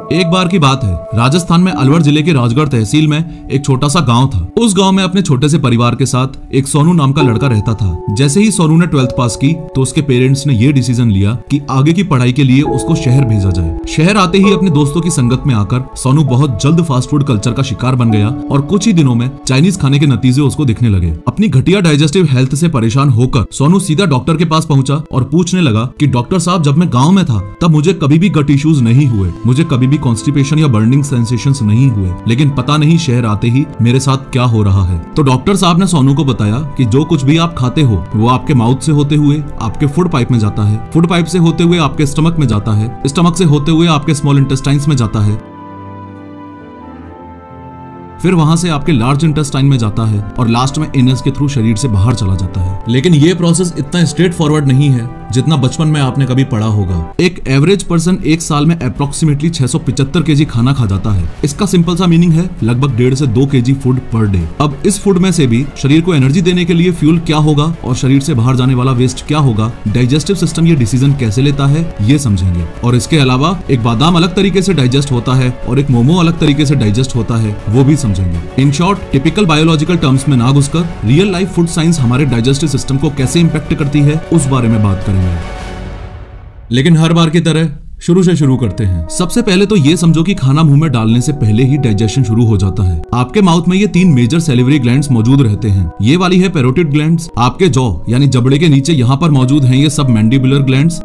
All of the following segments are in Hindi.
एक बार की बात है, राजस्थान में अलवर जिले के राजगढ़ तहसील में एक छोटा सा गांव था। उस गांव में अपने छोटे से परिवार के साथ एक सोनू नाम का लड़का रहता था। जैसे ही सोनू ने 12th पास की तो उसके पेरेंट्स ने ये डिसीजन लिया कि आगे की पढ़ाई के लिए उसको शहर भेजा जाए। शहर आते ही अपने दोस्तों की संगत में आकर सोनू बहुत जल्द फास्ट फूड कल्चर का शिकार बन गया और कुछ ही दिनों में चाइनीज खाने के नतीजे उसको दिखने लगे। अपनी घटिया डाइजेस्टिव हेल्थ से परेशान होकर सोनू सीधा डॉक्टर के पास पहुंचा और पूछने लगा कि डॉक्टर साहब, जब मैं गाँव में था तब मुझे कभी भी गट इश्यूज नहीं हुए, मुझे कभी भी कॉन्स्टिपेशन या बर्निंग सेंसेशंस नहीं हुए, लेकिन पता नहीं शहर आते ही मेरे साथ क्या हो रहा है। तो डॉक्टर साहब ने सोनू को बताया कि जो कुछ भी आप खाते हो वो आपके माउथ से होते हुए आपके फूड पाइप में जाता है, फूड पाइप से होते हुए आपके स्टमक में जाता है, स्टमक से होते हुए आपके स्मॉल इंटेस्टाइन्स में जाता है, फिर वहां से आपके लार्ज इंटेस्टाइन में जाता है और लास्ट में एनस के थ्रू शरीर से बाहर चला जाता है। लेकिन ये प्रोसेस इतना स्ट्रेट फॉरवर्ड नहीं है जितना बचपन में आपने कभी पढ़ा होगा। एक एवरेज पर्सन एक साल में अप्रोक्सीमेटली 675 केजी खाना खा जाता है। इसका सिंपल सा मीनिंग है लगभग 1.5 से 2 केजी फूड पर डे। अब इस फूड में से भी शरीर को एनर्जी देने के लिए फ्यूल क्या होगा और शरीर से बाहर जाने वाला वेस्ट क्या होगा, डाइजेस्टिव सिस्टम ये डिसीजन कैसे लेता है, ये समझेंगे। और इसके अलावा एक बादाम अलग तरीके से डाइजेस्ट होता है और एक मोमो अलग तरीके से डाइजेस्ट होता है, वो भी समझेंगे। In short, typical biological terms में ना घुसकर रियल लाइफ फूड साइंस हमारे डाइजेस्टिव सिस्टम को कैसे इंपैक्ट करती है उस बारे में बात करेंगे। लेकिन हर बार की तरह शुरू से शुरू करते हैं। सबसे पहले तो ये समझो कि खाना मुंह में डालने से पहले ही डाइजेशन शुरू हो जाता है। आपके माउथ में ये 3 मेजर सैलिवरी ग्लैंड्स मौजूद रहते हैं। ये वाली है पैरोटिड ग्लैंड्स, आपके जॉ यानी जबड़े के नीचे यहाँ पर मौजूद हैं ये सब मैंडिबुलर ग्लैंड्स,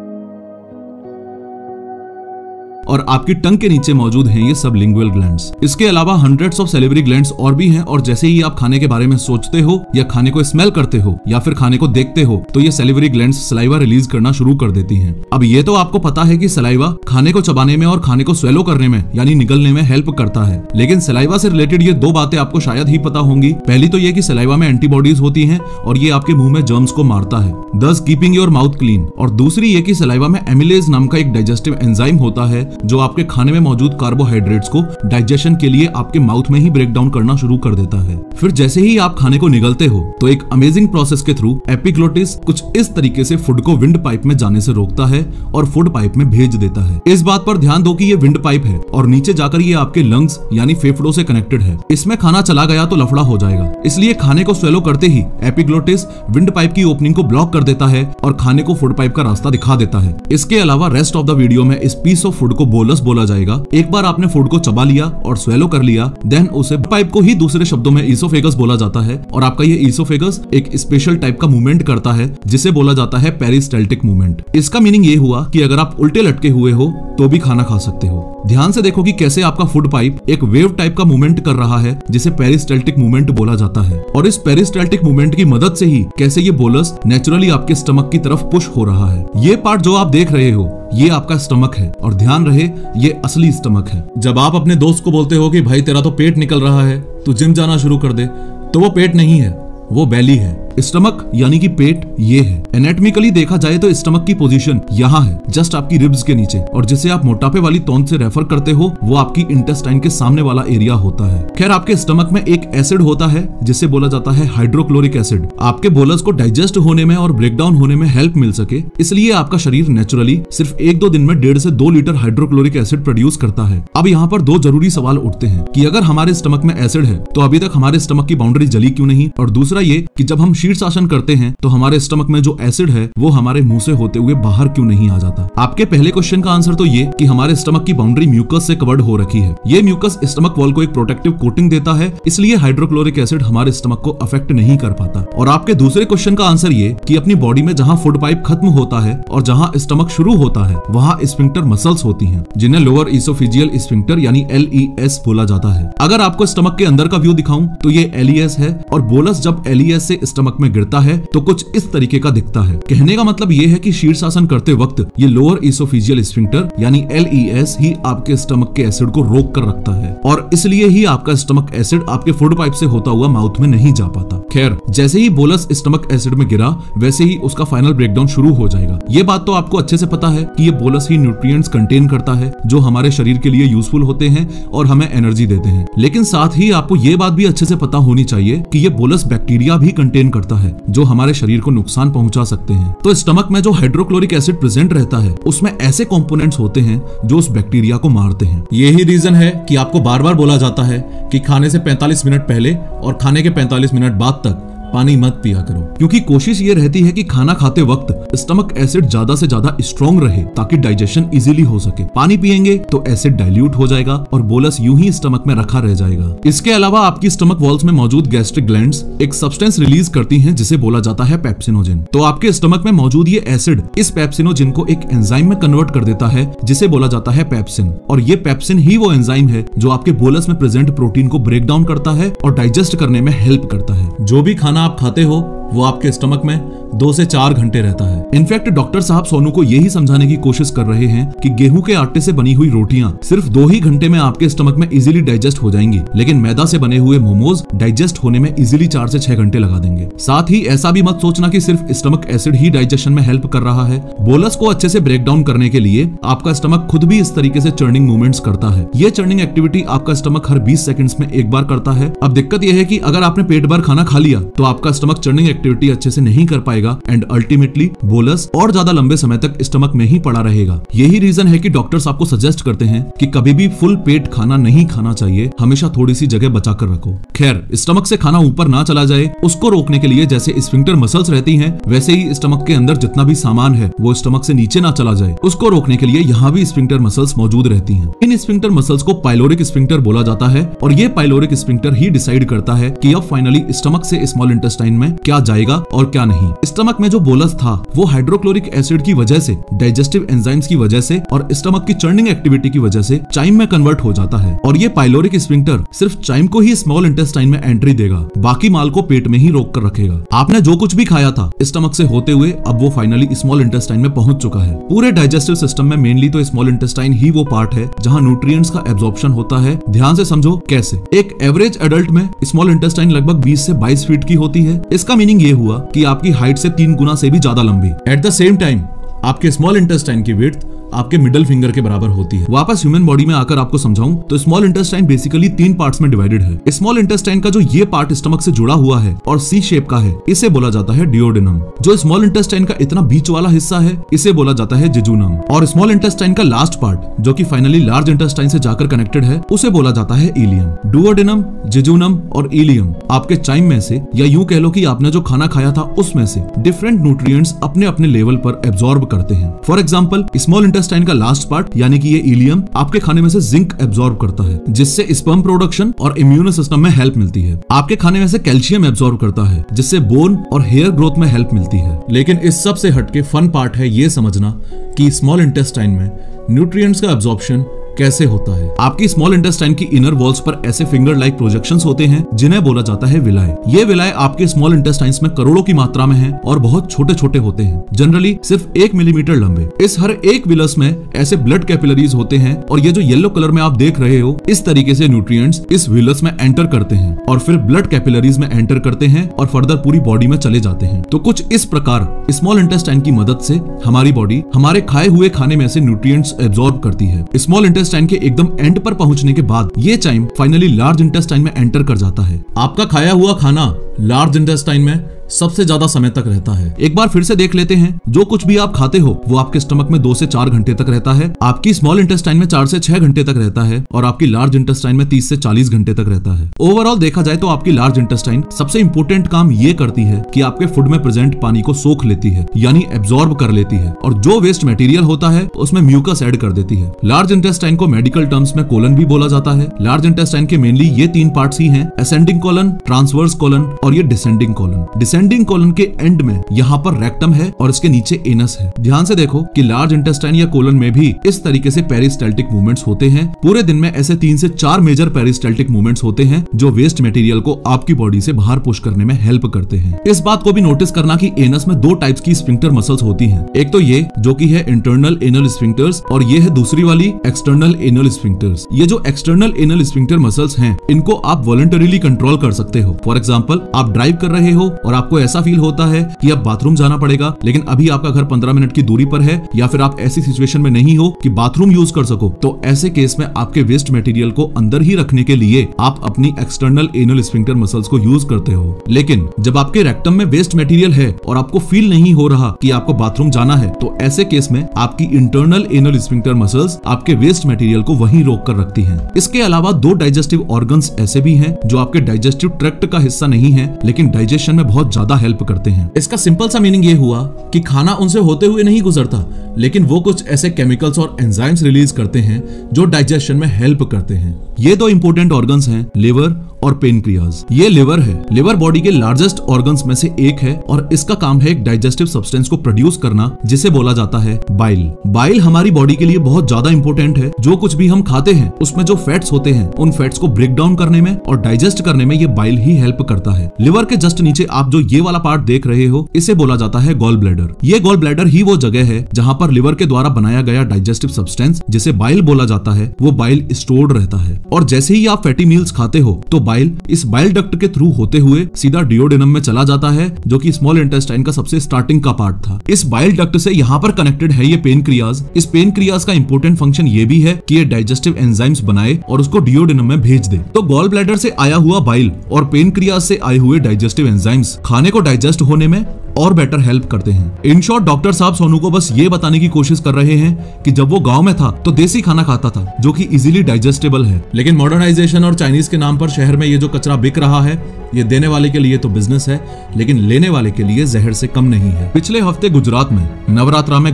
और आपकी टंग के नीचे मौजूद हैं ये सब लिंगुअल ग्लैंड्स। इसके अलावा हंड्रेड्स ऑफ सैलिवरी ग्लैंड्स और भी हैं, और जैसे ही आप खाने के बारे में सोचते हो या खाने को स्मेल करते हो या फिर खाने को देखते हो तो ये सैलिवरी ग्लैंड्स सलाइवा रिलीज करना शुरू कर देती हैं। अब ये तो आपको पता है कि सलाइवा खाने को चबाने में और खाने को स्वेलो करने में यानी निगलने में हेल्प करता है, लेकिन सलाइवा से रिलेटेड ये 2 बातें आपको शायद ही पता होंगी। पहली तो ये कि सलाइवा में एंटीबॉडीज होती हैं और ये आपके मुंह में जर्म्स को मारता है, दस कीपिंग योर माउथ क्लीन। और दूसरी ये कि सलाइवा में एमिलेज नाम का एक डाइजेस्टिव एंजाइम होता है जो आपके खाने में मौजूद कार्बोहाइड्रेट्स को डाइजेशन के लिए आपके माउथ में ही ब्रेक डाउन करना शुरू कर देता है। फिर जैसे ही आप खाने को निगलते हो तो एक अमेजिंग प्रोसेस के थ्रू एपिग्लोटिस कुछ इस तरीके से फूड को विंड पाइप में जाने से रोकता है और फूड पाइप में भेज देता है। इस बात पर ध्यान दो कि ये विंड पाइप है और नीचे जाकर ये आपके लंग्स यानी फेफड़ों से कनेक्टेड है। इसमें खाना चला गया तो लफड़ा हो जाएगा, इसलिए खाने को स्वेलो करते ही एपिग्लोटिस विंड पाइप की ओपनिंग को ब्लॉक कर देता है और खाने को फूड पाइप का रास्ता दिखा देता है। इसके अलावा रेस्ट ऑफ द वीडियो में इस पीस ऑफ फूड को बोलस बोला जाएगा। एक बार आपने फूड को चबा लिया और स्वेलो कर लिया, देन उसे पाइप को ही दूसरे शब्दों में ईसोफेगस बोला जाता है, और आपका ये ईसोफेगस एक स्पेशल टाइप का मूवमेंट करता है जिसे बोला जाता है पेरिस्टाल्टिक मूवमेंट। इसका मीनिंग ये हुआ कि अगर आप उल्टे लटके हुए हो तो भी खाना खा सकते हो। ध्यान से देखो कि कैसे आपका फूड पाइप एक वेव टाइप का मूवमेंट कर रहा है जिसे पेरिस्टाल्टिक मूवमेंट बोला जाता है, और इस पेरिस्टाल्टिक मूवमेंट की मदद से ही कैसे ये बोलस नेचुरली आपके स्टमक की तरफ पुश हो रहा है। ये पार्ट जो आप देख रहे हो ये आपका स्टमक है, और ध्यान रहे ये असली स्टमक है। जब आप अपने दोस्त को बोलते हो कि भाई तेरा तो पेट निकल रहा है, तू जिम जाना शुरू कर दे, तो वो पेट नहीं है, वो बेली है। स्टमक यानी कि पेट ये है। एनाटॉमिकली देखा जाए तो स्टमक की पोजीशन यहाँ है, जस्ट आपकी रिब्स के नीचे, और जिसे आप मोटापे वाली तोंद से रेफर करते हो वो आपकी इंटेस्टाइन के सामने वाला एरिया होता है। खैर, आपके स्टमक में एक एसिड होता है जिसे बोला जाता है हाइड्रोक्लोरिक एसिड। आपके बोलस को डाइजेस्ट होने में और ब्रेक डाउन होने में हेल्प मिल सके, इसलिए आपका शरीर नेचुरली सिर्फ 1-2 दिन में 1.5 से 2 लीटर हाइड्रोक्लोरिक एसिड प्रोड्यूस करता है। अब यहाँ पर 2 जरूरी सवाल उठते हैं कि अगर हमारे स्टमक में एसिड है तो अभी तक हमारे स्टमक की बाउंड्री जली क्यों नहीं, और दूसरा ये कि जब हम शीर्षासन करते हैं तो हमारे स्टमक में जो एसिड है वो हमारे मुंह से होते हुए बाहर क्यों नहीं आ जाता। आपके पहले क्वेश्चन का आंसर तो ये कि हमारे स्टमक की बाउंड्री म्यूकस से कवर्ड हो रखी है। ये म्यूकस स्टमक वॉल को एक प्रोटेक्टिव कोटिंग देता है, इसलिए हाइड्रोक्लोरिक एसिड हमारे स्टमक को अफेक्ट नहीं कर पाता। और आपके दूसरे क्वेश्चन का आंसर ये कि अपनी बॉडी में जहाँ फूड पाइप खत्म होता है और जहाँ स्टमक शुरू होता है वहाँ स्फिंक्टर मसल्स होती हैं, जिन्हें लोअर इसोफेजियल स्फिंक्टर यानी LES बोला जाता है। अगर आपको स्टमक के अंदर का व्यू दिखाऊं तो ये LES है, और बोलस जब LES से स्टमक में गिरता है तो कुछ इस तरीके का दिखता है। कहने का मतलब ये है कि शीर्षासन करते वक्त ये लोअर इसोफेजियल स्फिंक्टर यानी LES ही आपके स्टमक के एसिड को रोक कर रखता है, और इसलिए ही आपका स्टमक एसिड आपके फूड पाइप से होता हुआ माउथ में नहीं जा पाता। खैर, जैसे ही बोलस स्टमक एसिड में गिरा वैसे ही उसका फाइनल ब्रेकडाउन शुरू हो जाएगा। ये बात तो आपको अच्छे से पता है कि ये बोलस ही न्यूट्रिएंट्स कंटेन करता है जो हमारे शरीर के लिए यूजफुल होते हैं और हमें एनर्जी देते हैं। लेकिन साथ ही आपको ये बात भी अच्छे से पता होनी चाहिए कि ये बोलस बैक्टीरिया भी कंटेन करता करता है जो हमारे शरीर को नुकसान पहुंचा सकते हैं। तो स्टमक में जो हाइड्रोक्लोरिक एसिड प्रेजेंट रहता है उसमें ऐसे कंपोनेंट्स होते हैं जो उस बैक्टीरिया को मारते हैं। यही रीजन है कि आपको बार बार बोला जाता है कि खाने से 45 मिनट पहले और खाने के 45 मिनट बाद तक पानी मत पिया करो, क्योंकि कोशिश ये रहती है कि खाना खाते वक्त स्टमक एसिड ज्यादा से ज्यादा स्ट्रॉन्ग रहे ताकि डाइजेशन इजीली हो सके। पानी पिएंगे तो एसिड डाइल्यूट हो जाएगा और बोलस यूं ही स्टमक में रखा रह जाएगा। इसके अलावा आपकी स्टमक वॉल्स में मौजूद गैस्ट्रिक ग्लैंड्स एक सब्सटेंस रिलीज करती हैं जिसे बोला जाता है पेप्सिनोजेन। तो आपके स्टमक में मौजूद ये एसिड इस पेप्सिनोजेन को एक एंजाइम में कन्वर्ट कर देता है जिसे बोला जाता है पेप्सिन, और ये पेप्सिन ही वो एंजाइम है जो आपके बोलस में प्रेजेंट प्रोटीन को ब्रेक डाउन करता है और डाइजेस्ट करने में हेल्प करता है। जो भी खाना आप खाते हो वो आपके स्टमक में 2 से 4 घंटे रहता है। इनफैक्ट डॉक्टर साहब सोनू को यही समझाने की कोशिश कर रहे हैं कि गेहूं के आटे से बनी हुई रोटियां सिर्फ 2 ही घंटे में आपके स्टमक में इजीली डाइजेस्ट हो जाएंगी, लेकिन मैदा से बने हुए मोमोज डाइजेस्ट होने में इजीली 4 से 6 घंटे लगा देंगे। साथ ही ऐसा भी मत सोचना कि सिर्फ स्टमक एसिड ही डाइजेशन में हेल्प कर रहा है। बोलस को अच्छे से ब्रेक डाउन करने के लिए आपका स्टमक खुद भी इस तरीके से चर्निंग मूवमेंट्स करता है। ये चर्निंग एक्टिविटी आपका स्टमक हर 20 सेकंड्स में एक बार करता है। अब दिक्कत यह है कि अगर आपने पेट भर खाना खा लिया तो आपका स्टमक चर्निंग एक्टिविटी अच्छे से नहीं कर पाएगा एंड अल्टीमेटली बोलस और ज्यादा लंबे समय तक स्टमक में ही पड़ा रहेगा। यही रीजन है कि डॉक्टर्स आपको सजेस्ट करते हैं कि कभी भी फुल पेट खाना नहीं खाना चाहिए, हमेशा थोड़ी सी जगह बचा कर रखो। खैर, स्टमक से खाना ऊपर ना चला जाए उसको रोकने के लिए जैसे स्फिंक्टर मसल्स रहती हैं, वैसे ही स्टमक के अंदर जितना भी सामान है वो स्टमक से नीचे ना चला जाए उसको रोकने के लिए यहाँ भी स्फिंक्टर मसल्स मौजूद रहती हैं। इन स्फिंक्टर मसल्स को पाइलोरिक स्फिंक्टर बोला जाता है और ये पाइलोरिक स्फिंक्टर ही डिसाइड करता है कि अब फाइनली स्टमक से स्मॉल इंटेस्टाइन में क्या जाएगा और क्या नहीं। स्टमक में जो बोलस था वो हाइड्रोक्लोरिक एसिड की वजह से, डाइजेस्टिव एंजाइम्स की वजह से और स्टमक की चर्निंग एक्टिविटी की वजह से चाइम में कन्वर्ट हो जाता है, और ये पाइलोरिक स्फिंक्टर सिर्फ चाइम को ही स्मॉल इंटेस्टाइन में एंट्री देगा, बाकी माल को पेट में ही रोक कर रखेगा। आपने जो कुछ भी खाया था स्टमक से होते हुए अब वो फाइनली स्मॉल इंटेस्टाइन में पहुंच चुका है। पूरे डाइजेस्टिव सिस्टम में मेनली तो स्मॉल इंटेस्टाइन ही वो पार्ट है जहां न्यूट्रिएंट्स का एब्जॉर्प्शन होता है। ध्यान से समझो कैसे। एक एवरेज एडल्ट में स्मॉल इंटेस्टाइन लगभग 20 से 22 फीट की होती है। इसका मीनिंग ये हुआ कि आपकी हाइट से 3 गुना से भी ज्यादा लंबी। एट द सेम टाइम आपके स्मॉल इंटेस्टाइन की विड्थ आपके मिडल फिंगर के बराबर होती है। वापस ह्यूमन बॉडी में आकर आपको समझाऊं तो स्मॉल इंटेस्टाइन बेसिकली 3 पार्ट्स में डिवाइडेड है। स्मॉल इंटेस्टाइन का जो ये पार्ट स्टमक से जुड़ा हुआ है और सी शेप का है, इसे बोला जाता है डिओडेनम। जो स्मॉल इंटेस्टाइन का इतना बीच वाला हिस्सा है इसे बोला जाता है जेजुनम, और स्मॉल इंटेस्टाइन का लास्ट पार्ट जो कि फाइनली लार्ज इंटेस्टाइन से जाकर कनेक्टेड है उसे बोला जाता है इलियम। डुओडेनम, जेजुनम और इलियम आपके चाइम में से, या यूं कह लो कि आपने जो खाना खाया था उसमें से डिफरेंट न्यूट्रिएंट्स अपने अपने लेवल पर एब्जॉर्ब करते हैं। फॉर एग्जांपल स्मॉल इंटेस्टाइन का लास्ट पार्ट यानी कि ये इलियम आपके खाने में से जिंक एब्जॉर्ब करता है जिससे स्पर्म प्रोडक्शन और इम्यून सिस्टम में हेल्प मिलती है। आपके खाने में से कैल्शियम एब्जॉर्ब करता है जिससे बोन और हेयर ग्रोथ में हेल्प मिलती है। लेकिन इस सब से हटके फन पार्ट है ये समझना कि स्मॉल इंटेस्टाइन में न्यूट्रिएंट्स का एब्जॉर्प्शन कैसे होता है। आपकी स्मॉल इंटेस्टाइन की इनर वॉल्स पर ऐसे फिंगर लाइक प्रोजेक्शंस होते हैं जिन्हें बोला जाता है विलाय। ये विलाय आपके स्मॉल इंटेस्टाइन्स में करोड़ों की मात्रा में हैं और बहुत छोटे छोटे होते हैं, जनरली सिर्फ 1 मिलीमीटर लंबे। इस हर एक विलस में ऐसे ब्लड कैपिलरीज होते हैं और ये जो येलो कलर में आप देख रहे हो, इस तरीके से न्यूट्रिएंट्स इस विलस में एंटर करते हैं और फिर ब्लड कैपिलरीज में एंटर करते हैं और फर्दर पूरी बॉडी में चले जाते हैं। तो कुछ इस प्रकार स्मॉल इंटेस्टाइन की मदद से हमारी बॉडी हमारे खाए हुए खाने में से न्यूट्रिएंट्स एब्जॉर्ब करती है। स्मॉल इंटेस्टाइन के एकदम एंड पर पहुंचने के बाद ये चाइम फाइनली लार्ज इंटेस्टाइन में एंटर कर जाता है। आपका खाया हुआ खाना लार्ज इंटेस्टाइन में सबसे ज्यादा समय तक रहता है। एक बार फिर से देख लेते हैं, जो कुछ भी आप खाते हो वो आपके स्टमक में 2 से 4 घंटे तक रहता है, आपकी स्मॉल इंटेस्टाइन में 4 से 6 घंटे तक रहता है और आपकी लार्ज इंटेस्टाइन में 30 से 40 घंटे तक रहता है। ओवरऑल देखा जाए तो आपकी लार्ज इंटेस्टाइन सबसे इंपोर्टेंट काम ये करती है कि आपके फूड में प्रेजेंट पानी को सोख लेती है यानी एब्जॉर्ब कर लेती है, और जो वेस्ट मटेरियल होता है उसमें म्यूकस ऐड कर देती है। लार्ज इंटेस्टाइन को मेडिकल टर्म्स में कोलन भी बोला जाता है। लार्ज इंटेस्टाइन के मेनली ये 3 पार्ट्स ही हैं, असेंडिंग कोलन, ट्रांसवर्स कोलन और ये डिसेंडिंग कोलन। डिसेंडिंग कोलन के एंड में यहाँ पर रेक्टम है और इसके नीचे एनस है। ध्यान से देखो कि लार्ज इंटेस्टाइन या कोलन में भी इस तरीके से पेरिस्टाल्टिक मूवमेंट्स होते हैं। पूरे दिन में ऐसे 3 से 4 मेजर पेरिस्टाल्टिक मूवमेंट्स होते हैं जो वेस्ट मटेरियल को आपकी बॉडी से बाहर पुश करने में हेल्प करते हैं। इस बात को भी नोटिस करना कि एनस में 2 टाइप्स की स्फिंक्टर मसल्स होती हैं। एक तो ये जो कि है इंटरनल एनल स्फिंक्टर्स और ये है दूसरी वाली एक्सटर्नल एनल स्फिंक्टर्स। ये जो एक्सटर्नल एनल स्फिंक्टर मसल्स हैं इनको आप वॉलंटरीली कंट्रोल कर सकते हो। फॉर एग्जाम्पल आप ड्राइव कर रहे हो और आपको ऐसा फील होता है कि अब बाथरूम जाना पड़ेगा, लेकिन अभी आपका घर 15 मिनट की दूरी पर है, या फिर आप ऐसी सिचुएशन में नहीं हो कि बाथरूम यूज कर सको, तो ऐसे केस में आपके वेस्ट मटेरियल को अंदर ही रखने के लिए आप अपनी एक्सटर्नल एनल स्फिंक्टर मसल्स को यूज करते हो। लेकिन जब आपके रेक्टम में वेस्ट मटेरियल है और आपको फील नहीं हो रहा कि आपको बाथरूम जाना है, तो ऐसे केस में आपकी इंटरनल एनल स्फिंक्टर मसल्स आपके वेस्ट मटेरियल को वहीं रोक कर रखती हैं। इसके अलावा दो डाइजेस्टिव ऑर्गन्स ऐसे भी हैं जो आपके डाइजेस्टिव ट्रैक्ट का हिस्सा नहीं है, लेकिन डाइजेशन में बहुत ज्यादा हेल्प करते हैं। इसका सिंपल सा मीनिंग ये हुआ कि खाना उनसे होते हुए नहीं गुजरता, लेकिन वो कुछ ऐसे केमिकल्स और एंजाइम्स रिलीज करते हैं जो डाइजेशन में हेल्प करते हैं। ये दो इंपॉर्टेंट ऑर्गन्स हैं, लिवर और पेनक्रियाज। ये लिवर है, लिवर बॉडी के लार्जेस्ट ऑर्गन्स में से एक है और इसका काम है एक डाइजेस्टिव सब्सटेंस को प्रोड्यूस करना जिसे बोला जाता है बाइल। बाइल हमारी बॉडी के लिए बहुत ज्यादा इंपॉर्टेंट है। जो कुछ भी हम खाते हैं उसमें जो फैट्स होते हैं, उन फैट्स को ब्रेक डाउन करने में और डाइजेस्ट करने में ये बाइल ही हेल्प करता है। लिवर के जस्ट नीचे आप जो ये वाला पार्ट देख रहे हो, इसे बोला जाता है गॉल ब्लैडर। ये गॉल ब्लैडर ही वो जगह है जहां पर लिवर के द्वारा बनाया गया डाइजेस्टिव सब्सटेंस जिसे बाइल बोला जाता है, वो बाइल स्टोर्ड रहता है। और जैसे ही आप फैटी मील्स खाते हो तो बाइल इस बाइल डक्ट के थ्रू होते हुए सीधा डिओडेनम में चला जाता है, जो कि स्मॉल इंटेस्टाइन का सबसे स्टार्टिंग का पार्ट था। इस बाइल डक्ट से यहाँ पर कनेक्टेड है ये पेनक्रियाज। इस पेनक्रियाज का इंपॉर्टेंट फंक्शन ये भी है कि ये डाइजेस्टिव एंजाइम्स बनाए और उसको डिओडेनम में भेज दे। तो गॉल ब्लैडर से आया हुआ बाइल और पेनक्रियाज से आए हुए डाइजेस्टिव एंजाइम्स खाने को डाइजेस्ट होने में और बेटर हेल्प करते हैं। इन शॉर्ट डॉक्टर साहब सोनू को बस ये बताने की कोशिश कर रहे हैं कि जब वो गांव में था तो देसी खाना खाता था जो कि इजीली डाइजेस्टेबल है, लेकिन मॉडर्नाइजेशन और चाइनीज के नाम पर शहर में ये जो कचरा बिक रहा है, ये देने वाले के लिए तो बिजनेस है, लेकिन लेने वाले के लिए जहर से कम नहीं है। पिछले हफ्ते गुजरात में नवरात्रा में